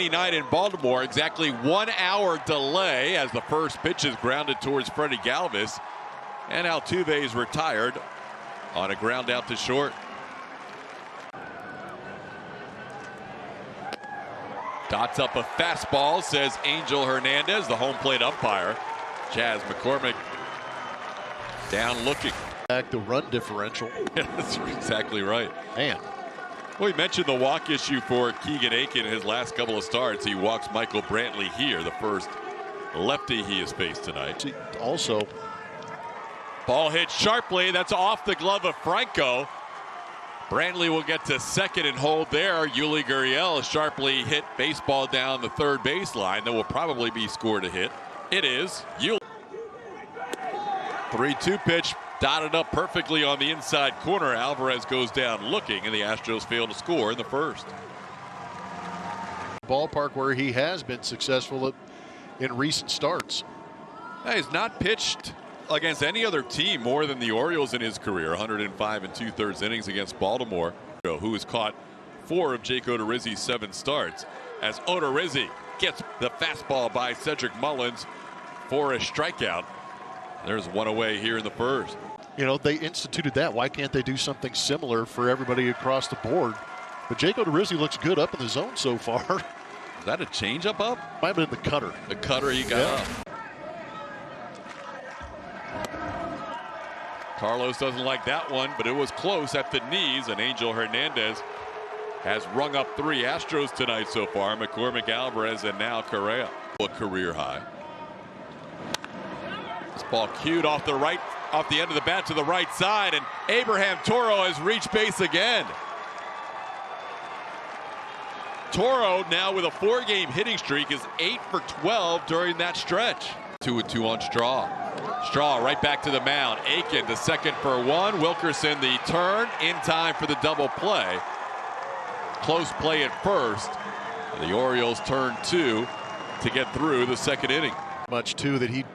Night in Baltimore, exactly 1 hour delay as the first pitch is grounded towards Freddie Galvis, and Altuve is retired on a ground out to short. Dots up a fastball, says Angel Hernandez, the home plate umpire. Chas McCormick down looking. Back the run differential. That's exactly right. Man. Well, we mentioned the walk issue for Keegan Aiken in his last couple of starts. He walks Michael Brantley here, the first lefty he has faced tonight. Also, ball hit sharply. That's off the glove of Franco. Brantley will get to second and hold there. Yuli Gurriel sharply hit baseball down the third baseline. That will probably be scored a hit. It is. Yuli. 3-2 pitch. Dotted up perfectly on the inside corner. Alvarez goes down looking, and the Astros fail to score in the first. Ballpark where he has been successful in recent starts. He's not pitched against any other team more than the Orioles in his career. 105 2/3 innings against Baltimore, who has caught 4 of Jake Odorizzi's 7 starts. As Odorizzi gets the fastball by Cedric Mullins for a strikeout. There's one away here in the first. You know, they instituted that. Why can't they do something similar for everybody across the board? But Jake Odorizzi looks good up in the zone so far. Is that a changeup up? Might have been the cutter. The cutter he got up. Carlos doesn't like that one, but it was close at the knees, and Angel Hernandez has rung up 3 Astros tonight so far. McCormick, Alvarez, and now Correa. A career high. This ball cued off the end of the bat to the right side, and Abraham Toro has reached base again. Toro now with a 4-game hitting streak is 8 for 12 during that stretch. 2-2 on Straw. Straw right back to the mound. Aiken to second for 1. Wilkerson the turn in time for the double play. Close play at first. The Orioles turn 2 to get through the second inning. Much too that he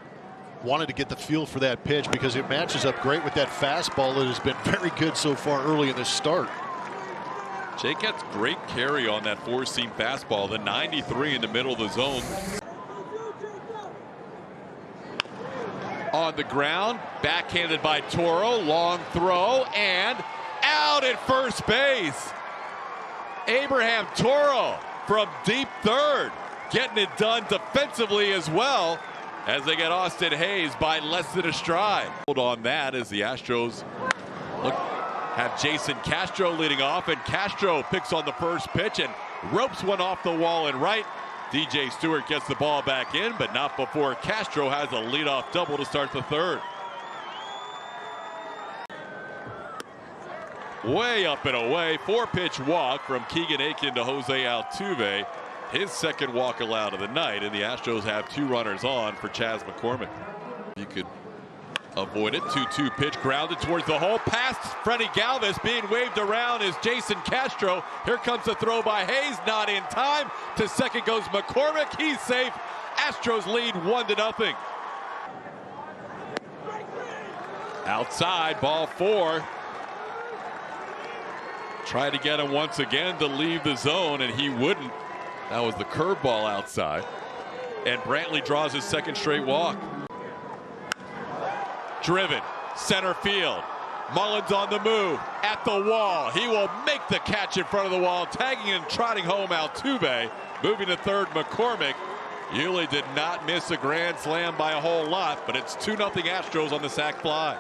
wanted to get the feel for that pitch because it matches up great with that fastball that has been very good so far early in this start. Jake gets great carry on that 4-seam fastball, the 93 in the middle of the zone. On the ground, backhanded by Toro, long throw, and out at first base. Abraham Toro from deep third, getting it done defensively as well, as they get Austin Hayes by less than a stride. Hold on that as the Astros have Jason Castro leading off, and Castro picks on the first pitch and ropes one off the wall and right. DJ Stewart gets the ball back in, but not before Castro has a leadoff double to start the third. Way up and away, 4-pitch walk from Keegan Aiken to Jose Altuve. His second walk allowed of the night, and the Astros have 2 runners on for Chas McCormick. You could avoid it. 2-2 pitch grounded towards the hole. Past Freddie Galvis, being waved around is Jason Castro. Here comes the throw by Hayes, not in time. To second goes McCormick. He's safe. Astros lead 1-0. Outside, ball 4. Try to get him once again to leave the zone, and he wouldn't. That was the curveball outside. And Brantley draws his second straight walk. Driven, center field. Mullins on the move, at the wall. He will make the catch in front of the wall, tagging and trotting home Altuve. Moving to third, McCormick. Yuli did not miss a grand slam by a whole lot, but it's 2-0 Astros on the sac fly.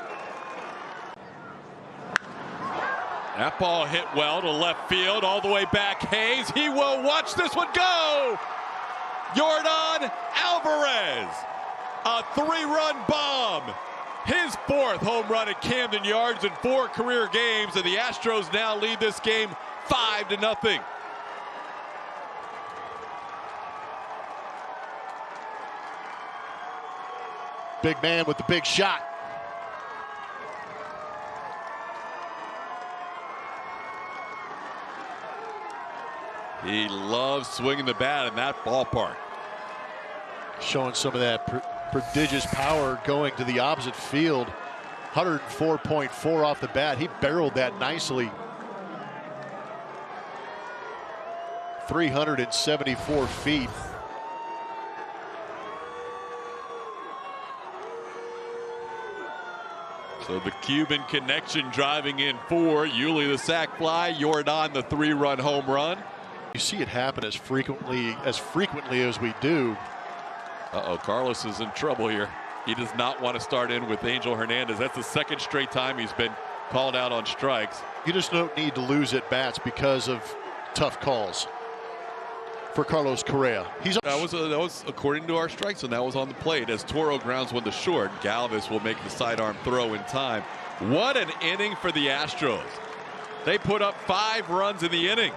That ball hit well to left field, all the way back. Hayes, he will watch this one go. Yordan Alvarez, a 3-run bomb. His 4th home run at Camden Yards in 4 career games, and the Astros now lead this game 5-0. Big man with the big shot. He loves swinging the bat in that ballpark. Showing some of that prodigious power going to the opposite field. 104.4 off the bat. He barreled that nicely. 374 feet. So the Cuban connection driving in 4. Yuli the sac fly. Jordan the 3-run home run. You see it happen as frequently as we do. Carlos is in trouble here. He does not want to start in with Angel Hernandez. That's the second straight time he's been called out on strikes. You just don't need to lose at bats because of tough calls for Carlos Correa. That was according to our strikes, and that was on the plate as Toro grounds one to short. Galvis will make the sidearm throw in time. What an inning for the Astros. They put up 5 runs in the inning.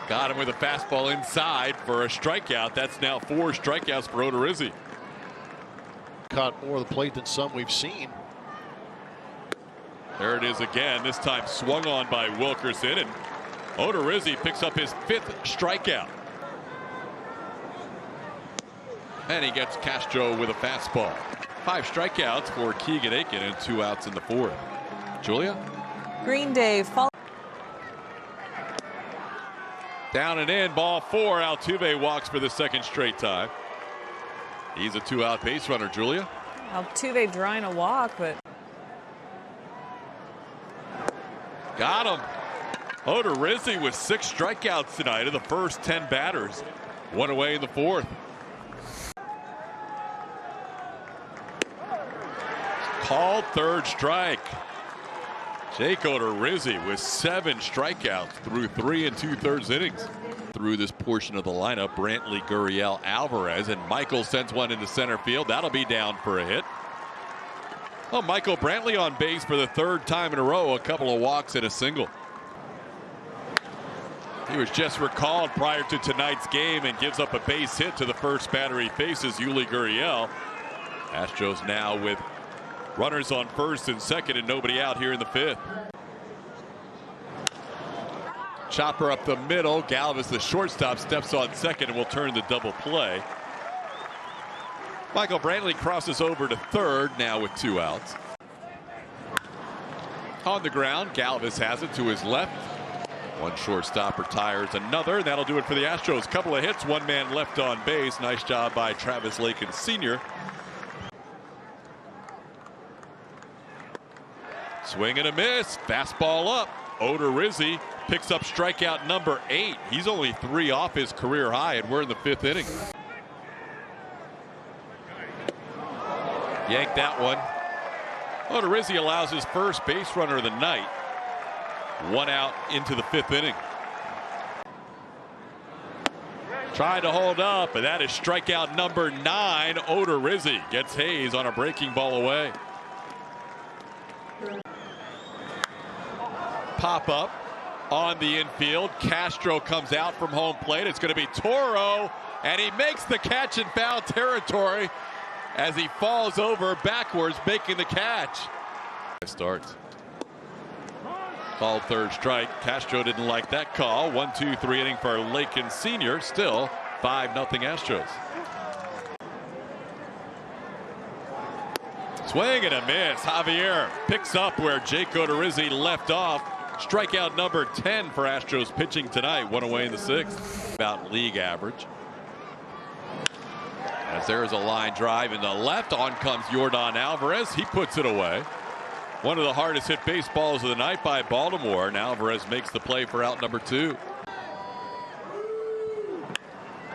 Got him with a fastball inside for a strikeout. That's now 4 strikeouts for Odorizzi. Caught more of the plate than some we've seen. There it is again. This time swung on by Wilkerson, and Odorizzi picks up his 5th strikeout. And he gets Castro with a fastball. 5 strikeouts for Keegan Aiken and 2 outs in the 4th. Julia? Green Day. Down and in, ball 4. Altuve walks for the 2nd straight time. He's a 2-out base runner, Julia. Altuve drawing a walk, but got him. Odorizzi with 6 strikeouts tonight of the first 10 batters. 1 away in the 4th. Called 3rd strike. Jake Odorizzi with 7 strikeouts through 3 2/3 innings. Through this portion of the lineup, Brantley, Gurriel, Alvarez, and Michael sends one into center field. That'll be down for a hit. Oh, Michael Brantley on base for the 3rd time in a row. A couple of walks and a single. He was just recalled prior to tonight's game and gives up a base hit to the first batter he faces, Yuli Gurriel. Astros now with runners on 1st and 2nd and nobody out here in the 5th. Chopper up the middle. Galvis, the shortstop, steps on 2nd and will turn the double play. Michael Brantley crosses over to 3rd now with 2 outs. On the ground, Galvis has it to his left. One shortstop retires another. That'll do it for the Astros. Couple of hits, 1 man left on base. Nice job by Travis Lakins Sr. Swing and a miss. Fastball up. Odorizzi picks up strikeout number 8. He's only 3 off his career high, and we're in the 5th inning. Yanked that one. Odorizzi allows his first base runner of the night. 1 out into the 5th inning. Tried to hold up, but that is strikeout number 9. Odorizzi gets Hayes on a breaking ball away. Pop up on the infield. Castro comes out from home plate. It's going to be Toro, and he makes the catch in foul territory as he falls over backwards, making the catch. Starts. Called 3rd strike. Castro didn't like that call. 1-2-3 inning for Lakins Sr. Still 5-0 Astros. Swing and a miss. Javier picks up where Jake Odorizzi left off. Strikeout number 10 for Astros pitching tonight. 1 away in the 6th. About league average. As there is a line drive in the left. On comes Jordan Alvarez. He puts it away. One of the hardest hit baseballs of the night by Baltimore. And Alvarez makes the play for out number 2.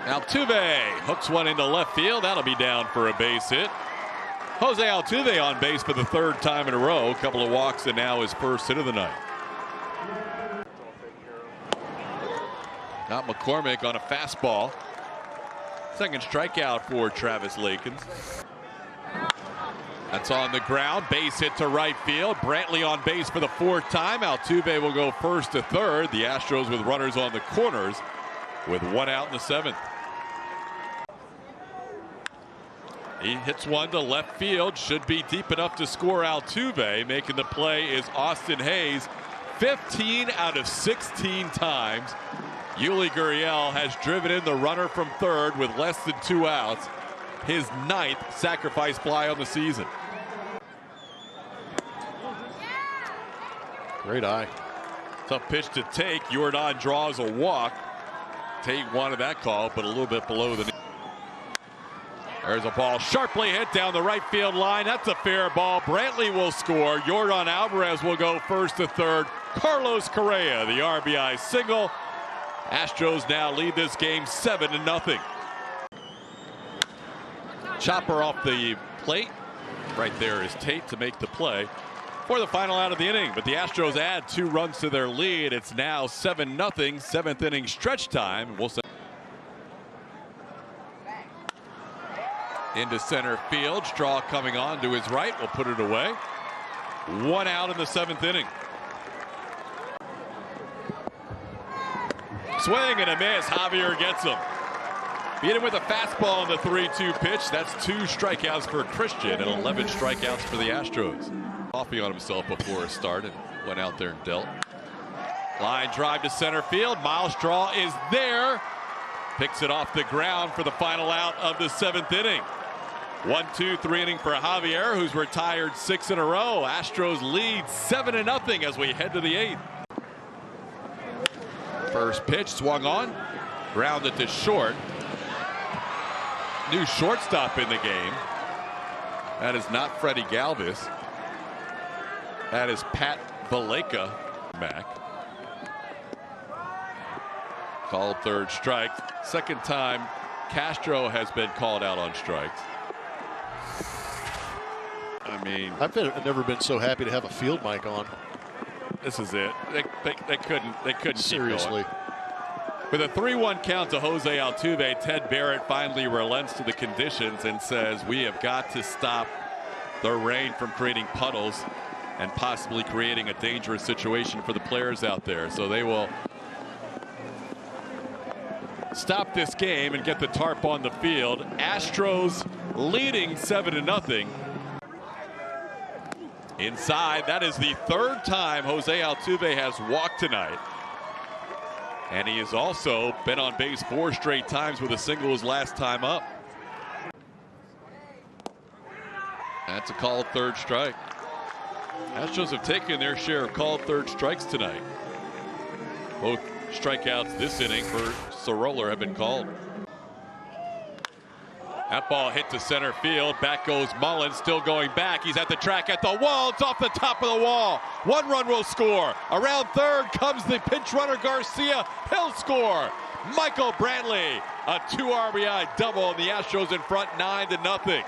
Altuve hooks one into left field. That'll be down for a base hit. Jose Altuve on base for the 3rd time in a row. A couple of walks and now his first hit of the night. Got McCormick on a fastball. 2nd strikeout for Travis Lakins. That's on the ground. Base hit to right field. Brantley on base for the 4th time. Altuve will go 1st to 3rd. The Astros with runners on the corners with 1 out in the 7th. He hits one to left field. Should be deep enough to score Altuve. Making the play is Austin Hayes. 15 out of 16 times Yuli Gurriel has driven in the runner from 3rd with less than 2 outs. His 9th sacrifice fly on the season. Great eye. Tough pitch to take. Jordan draws a walk. Tate wanted that call, but a little bit below the knee. There's a ball sharply hit down the right field line. That's a fair ball. Brantley will score. Jordan Alvarez will go first to third. Carlos Correa, the RBI single. Astros now lead this game 7-0. Chopper off the plate. Right there is Tate to make the play for the final out of the inning. But the Astros add 2 runs to their lead. It's now 7-0. 7th inning stretch time. We'll say into center field. Straw coming on to his right. Will put it away. 1 out in the 7th inning. Swing and a miss. Javier gets him. Beat him with a fastball on the 3-2 pitch. That's 2 strikeouts for Christian and 11 strikeouts for the Astros. Coffee on himself before a start and went out there and dealt. Line drive to center field. Miles Straw is there. Picks it off the ground for the final out of the 7th inning. 1-2-3 inning for Javier, who's retired 6 in a row. Astros lead 7-0 as we head to the 8th. First pitch swung on, grounded to short. New shortstop in the game. That is not Freddie Galvis. That is Pat Baleka back. Called third strike. Second time Castro has been called out on strikes. I mean, I've never been so happy to have a field mic on. This is it. They couldn't Seriously. keep going. With a 3-1 count to Jose Altuve, Ted Barrett finally relents to the conditions and says, we have got to stop the rain from creating puddles and possibly creating a dangerous situation for the players out there. So they will stop this game and get the tarp on the field. Astros leading 7-0. Inside, that is the 3rd time Jose Altuve has walked tonight. And he has also been on base 4 straight times with a single his last time up. That's a called third strike. Astros have taken their share of called third strikes tonight. Both strikeouts this inning for Soroller have been called. That ball hit to center field. Back goes Mullins, still going back. He's at the track, at the wall. It's off the top of the wall. 1 run will score. Around third comes the pinch runner Garcia. He'll score. Michael Brantley, a 2 RBI double, and the Astros in front 9-0.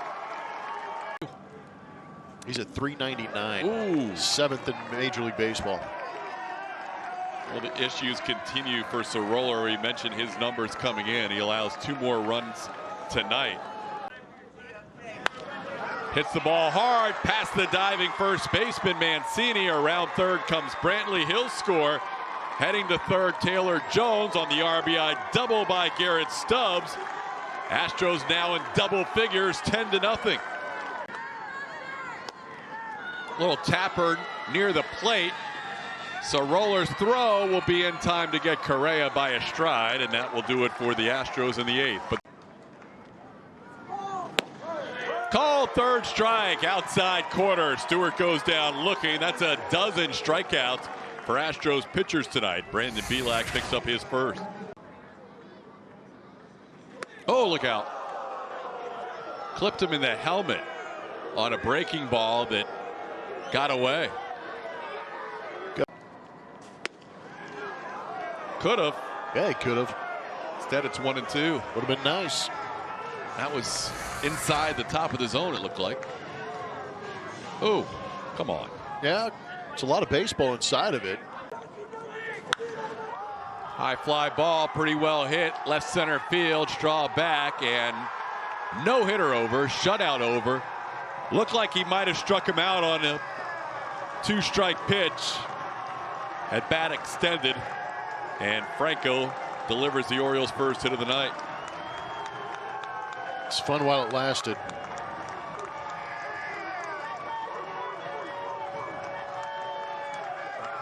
He's at 399. Ooh. 7th in Major League Baseball. Well, the issues continue for Soroller. We mentioned his numbers coming in. He allows 2 more runs tonight. Hits the ball hard past the diving first baseman Mancini. Around third comes Brantley. He'll score. Heading to third, Taylor Jones on the RBI double by Garrett Stubbs. Astros now in double figures, 10-0. Little tapper near the plate. Soroller's throw will be in time to get Correa by a stride, and that will do it for the Astros in the 8th. But call third strike, outside corner. Stewart goes down looking. That's a dozen strikeouts for Astros pitchers tonight. Brandon Bielak picks up his first. Oh, look out. Clipped him in the helmet on a breaking ball that got away. Could have. Yeah, he could have. Instead, it's 1-2. Would have been nice. That was inside the top of the zone, it looked like. Oh, come on. Yeah, it's a lot of baseball inside of it. High fly ball, pretty well hit. Left center field, Straw back, and no hitter over, shutout over. Looked like he might have struck him out on a 2-strike pitch. At bat extended, and Franco delivers the Orioles' first hit of the night. It's fun while it lasted.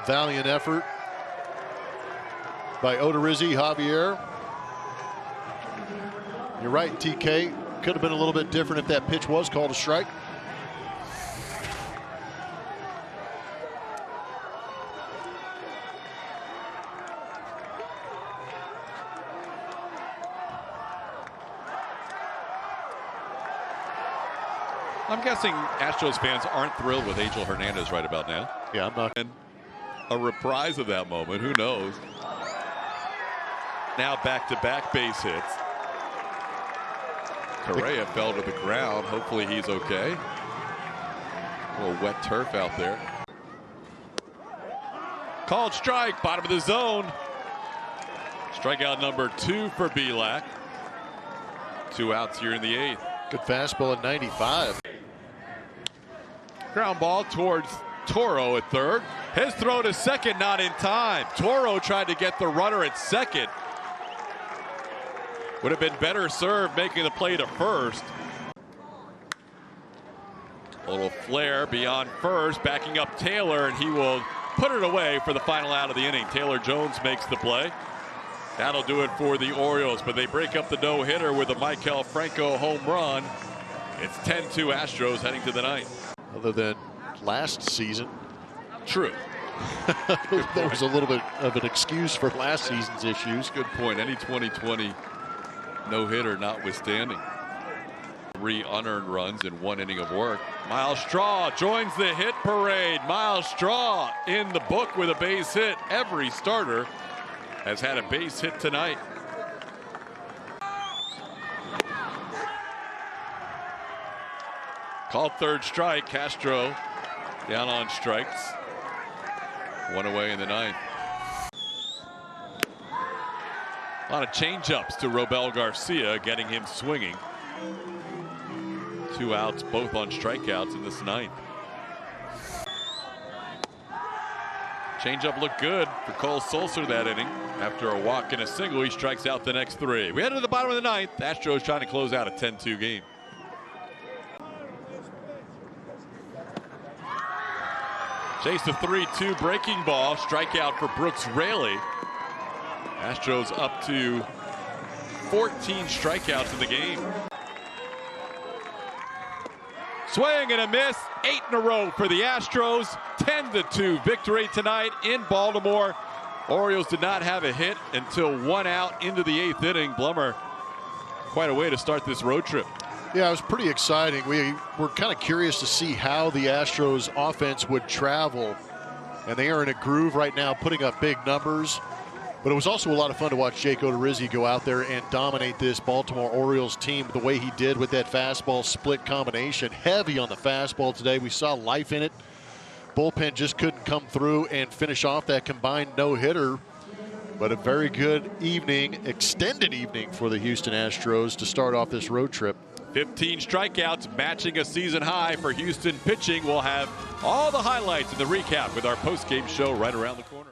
Valiant effort by Odorizzi, Javier. You're right, TK. Could have been a little bit different if that pitch was called a strike. I'm guessing Astros fans aren't thrilled with Angel Hernandez right about now. Yeah, I'm not. And a reprise of that moment, who knows? Now back-to-back base hits. Correa fell to the ground. Hopefully he's okay. A little wet turf out there. Called strike, bottom of the zone. Strikeout number 2 for Bielak. 2 outs here in the 8th. Good fastball at 95. Ground ball towards Toro at third. His throw to second not in time. Toro tried to get the runner at second. Would have been better served making the play to first. A little flare beyond first, backing up Taylor, and he will put it away for the final out of the inning. Taylor Jones makes the play. That'll do it for the Orioles, but they break up the no-hitter with a Maikel Franco home run. It's 10-2 Astros heading to the 9th. Other than last season. True. There was a little bit of an excuse for last season's issues. Good point. Any 2020 no-hitter notwithstanding. 3 unearned runs in 1 inning of work. Miles Straw joins the hit parade. Miles Straw in the book with a base hit. Every starter has had a base hit tonight. Called third strike. Castro down on strikes. 1 away in the 9th. A lot of change-ups to Robel Garcia, getting him swinging. 2 outs, both on strikeouts in this 9th. Change-up looked good for Cole Sulser that inning. After a walk and a single, he strikes out the next 3. We head to the bottom of the 9th. Astros trying to close out a 10-2 game. Chase the 3-2 breaking ball. Strikeout for Brooks Raley. Astros up to 14 strikeouts in the game. Swing and a miss. 8 in a row for the Astros. 10-2 victory tonight in Baltimore. Orioles did not have a hit until 1 out into the 8th inning. Blummer, quite a way to start this road trip. Yeah, it was pretty exciting. We were kind of curious to see how the Astros offense would travel. And they are in a groove right now, putting up big numbers. But it was also a lot of fun to watch Jake Odorizzi go out there and dominate this Baltimore Orioles team the way he did with that fastball split combination. Heavy on the fastball today. We saw life in it. Bullpen just couldn't come through and finish off that combined no-hitter. But a very good evening, extended evening for the Houston Astros to start off this road trip. 15 strikeouts, matching a season high for Houston pitching. We'll have all the highlights in the recap with our post-game show right around the corner.